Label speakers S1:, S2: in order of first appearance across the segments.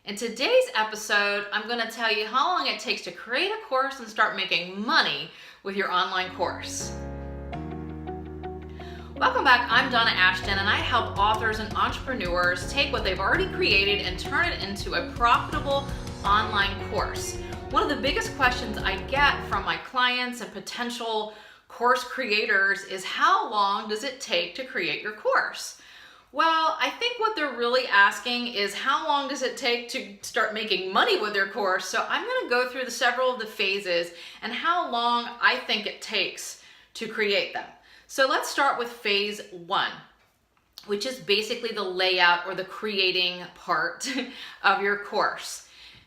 S1: In today's episode, I'm going to tell you how long it takes to create a course and start making money with your online course. Welcome back, I'm Donna Ashton, and I help authors and entrepreneurs take what they've already created and turn it into a profitable online course. One of the biggest questions I get from my clients and potential course creators is how long does it take to create your course? Well, I think what they're really asking is how long does it take to start making money with your course? So I'm going to go through several of the phases and how long I think it takes to create them. So let's start with phase one, which is basically the layout or the creating part of your course.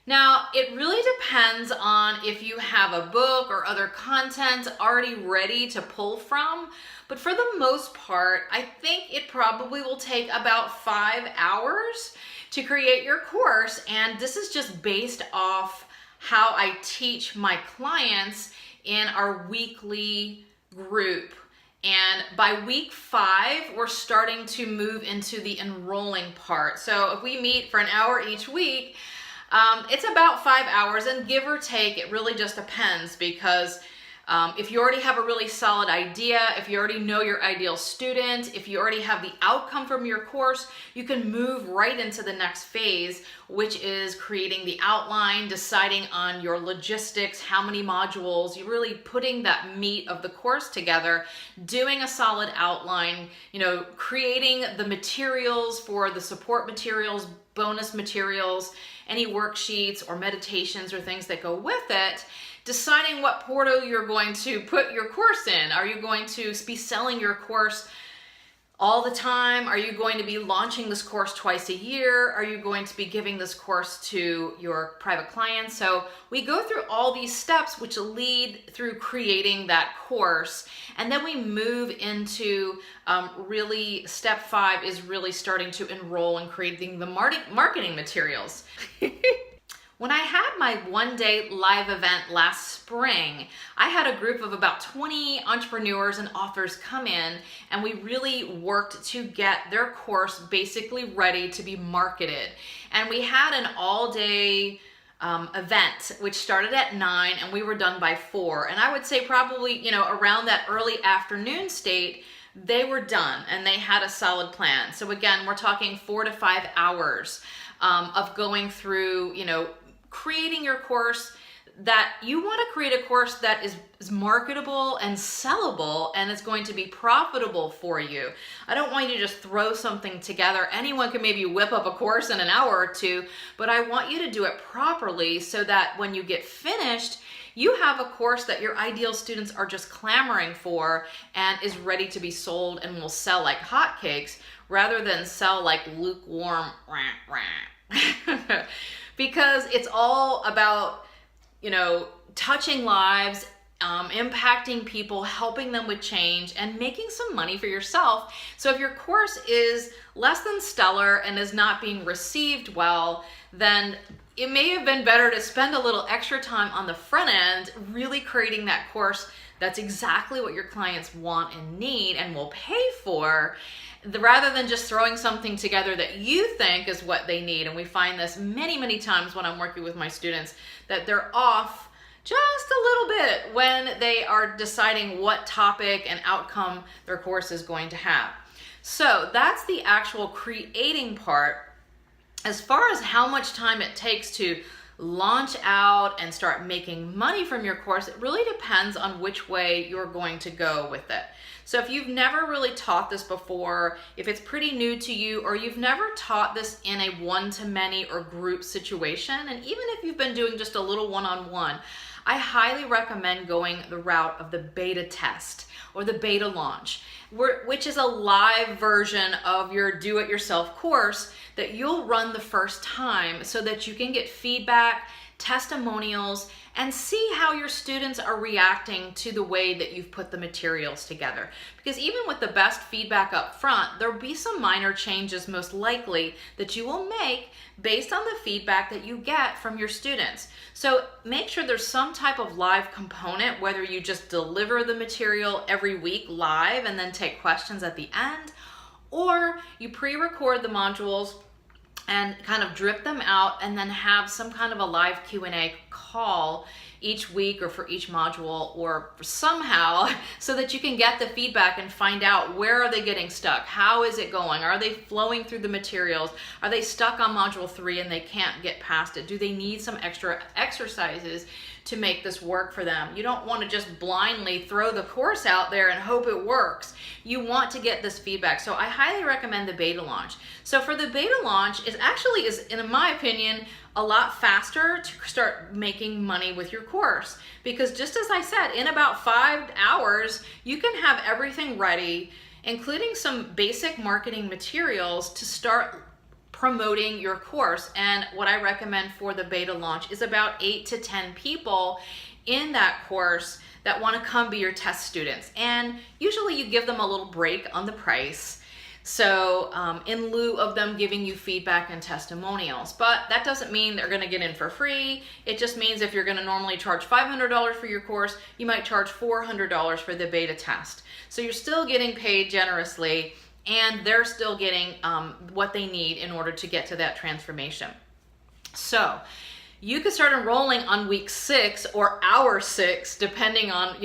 S1: Now, it really depends on if you have a book or other content already ready to pull from, but for the most part, I think it probably will take about 5 hours to create your course, and this is just based off how I teach my clients in our weekly group. And by week 5, we're starting to move into the enrolling part. So if we meet for an hour each week, it's about 5 hours, and give or take, it really just depends because if you already have a really solid idea, if you already know your ideal student, if you already have the outcome from your course, you can move right into the next phase, which is creating the outline, deciding on your logistics, how many modules, you're really putting that meat of the course together, doing a solid outline, creating the materials for the support materials, bonus materials, any worksheets or meditations or things that go with it, deciding what portal you're going to put your course in. Are you going to be selling your course all the time? Are you going to be launching this course twice a year? Are you going to be giving this course to your private clients? So we go through all these steps which lead through creating that course. And then we move into really step 5 is really starting to enroll and creating the marketing materials. When I had my one-day live event last spring, I had a group of about 20 entrepreneurs and authors come in, and we really worked to get their course basically ready to be marketed. And we had an all-day event, which started at 9 and we were done by 4. And I would say probably, around that early afternoon state, they were done and they had a solid plan. So again, we're talking 4 to 5 hours of going through, creating your course. That you want to create a course that is marketable and sellable and is going to be profitable for you. I don't want you to just throw something together. Anyone can maybe whip up a course in an hour or two, but I want you to do it properly so that when you get finished, you have a course that your ideal students are just clamoring for and is ready to be sold and will sell like hotcakes rather than sell like lukewarm because it's all about touching lives, impacting people, helping them with change, and making some money for yourself. So if your course is less than stellar and is not being received well, then it may have been better to spend a little extra time on the front end really creating that course that's exactly what your clients want and need and will pay for, rather than just throwing something together that you think is what they need. And we find this many, many times when I'm working with my students, that they're off just a little bit when they are deciding what topic and outcome their course is going to have. So that's the actual creating part. As far as how much time it takes to launch out and start making money from your course, it really depends on which way you're going to go with it. So if you've never really taught this before, if it's pretty new to you, or you've never taught this in a one-to-many or group situation, and even if you've been doing just a little one-on-one, I highly recommend going the route of the beta test or the beta launch, which is a live version of your do-it-yourself course that you'll run the first time so that you can get feedback, testimonials, and see how your students are reacting to the way that you've put the materials together. Because even with the best feedback up front, there'll be some minor changes most likely that you will make based on the feedback that you get from your students. So make sure there's some type of live component, whether you just deliver the material every week live and then take questions at the end, or you pre-record the modules and kind of drip them out, and then have some kind of a live Q&A call each week or for each module or somehow, so that you can get the feedback and find out where are they getting stuck, how is it going, are they flowing through the materials, are they stuck on module 3 and they can't get past it, do they need some extra exercises to make this work for them. You don't want to just blindly throw the course out there and hope it works. You want to get this feedback. So I highly recommend the beta launch. So for the beta launch, it actually is, in my opinion, a lot faster to start making money with your course, because just as I said, in about 5 hours, you can have everything ready, including some basic marketing materials to start promoting your course. And what I recommend for the beta launch is about 8 to 10 people in that course that want to come be your test students. And usually you give them a little break on the price, so in lieu of them giving you feedback and testimonials. But that doesn't mean they're going to get in for free. It just means if you're going to normally charge $500 for your course, you might charge $400 for the beta test. So you're still getting paid generously, and they're still getting what they need in order to get to that transformation. So you could start enrolling on week 6 or hour 6, depending on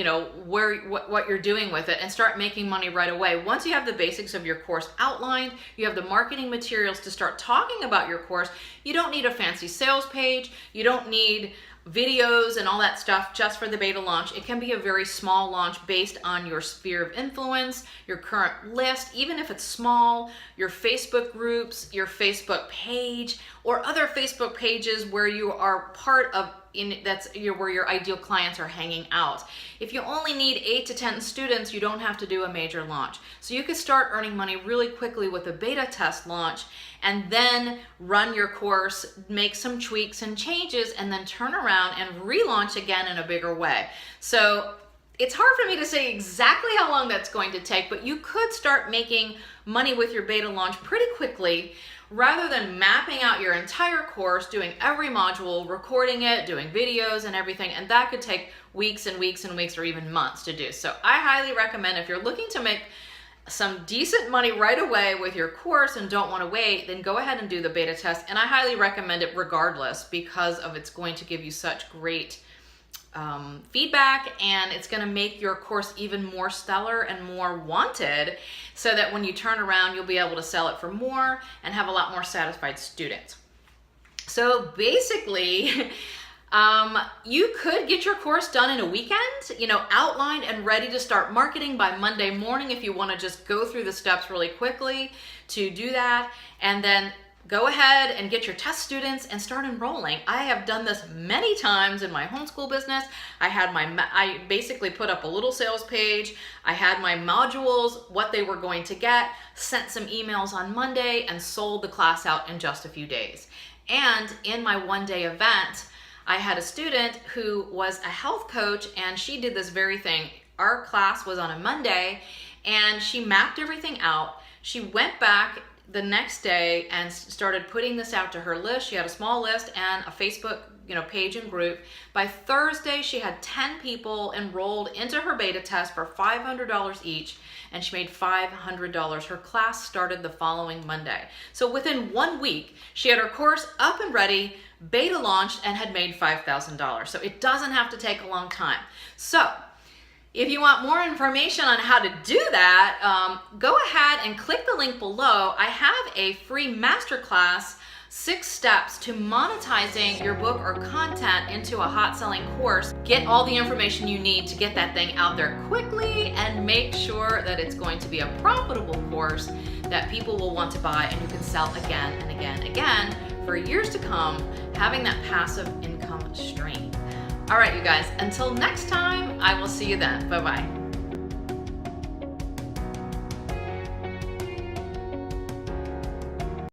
S1: what you're doing with it, and start making money right away. Once you have the basics of your course outlined, you have the marketing materials to start talking about your course. You don't need a fancy sales page. You don't need videos and all that stuff just for the beta launch. It can be a very small launch based on your sphere of influence, your current list, even if it's small, your Facebook groups, your Facebook page, or other Facebook pages where you are part of, where your ideal clients are hanging out. If you only need 8 to 10 students, you don't have to do a major launch. So you could start earning money really quickly with a beta test launch, and then run your course, make some tweaks and changes, and then turn around and relaunch again in a bigger way. So it's hard for me to say exactly how long that's going to take, but you could start making money with your beta launch pretty quickly, rather than mapping out your entire course, doing every module, recording it, doing videos and everything, and that could take weeks and weeks and weeks or even months to do. So I highly recommend, if you're looking to make some decent money right away with your course and don't want to wait, then go ahead and do the beta test. And I highly recommend it regardless, because of it's going to give you such great feedback, and it's going to make your course even more stellar and more wanted, so that when you turn around, you'll be able to sell it for more and have a lot more satisfied students. So basically, you could get your course done in a weekend, outlined and ready to start marketing by Monday morning, if you want to just go through the steps really quickly to do that, and then go ahead and get your test students and start enrolling. I have done this many times in my homeschool business. I basically put up a little sales page. I had my modules, what they were going to get, sent some emails on Monday, and sold the class out in just a few days. And in my one-day event, I had a student who was a health coach, and she did this very thing. Our class was on a Monday, and she mapped everything out. She went back the next day and started putting this out to her list. She had a small list and a Facebook page and group. By Thursday, she had 10 people enrolled into her beta test for $500 each, and she made $500. Her class started the following Monday. So within 1 week, she had her course up and ready, beta launched, and had made $5,000. So it doesn't have to take a long time. So if you want more information on how to do that, go ahead and click the link below. I have a free masterclass, 6 steps to monetizing your book or content into a hot selling course. Get all the information you need to get that thing out there quickly, and make sure that it's going to be a profitable course that people will want to buy, and you can sell again and again and again for years to come, having that passive income stream. All right, you guys, until next time, I will see you then. Bye-bye.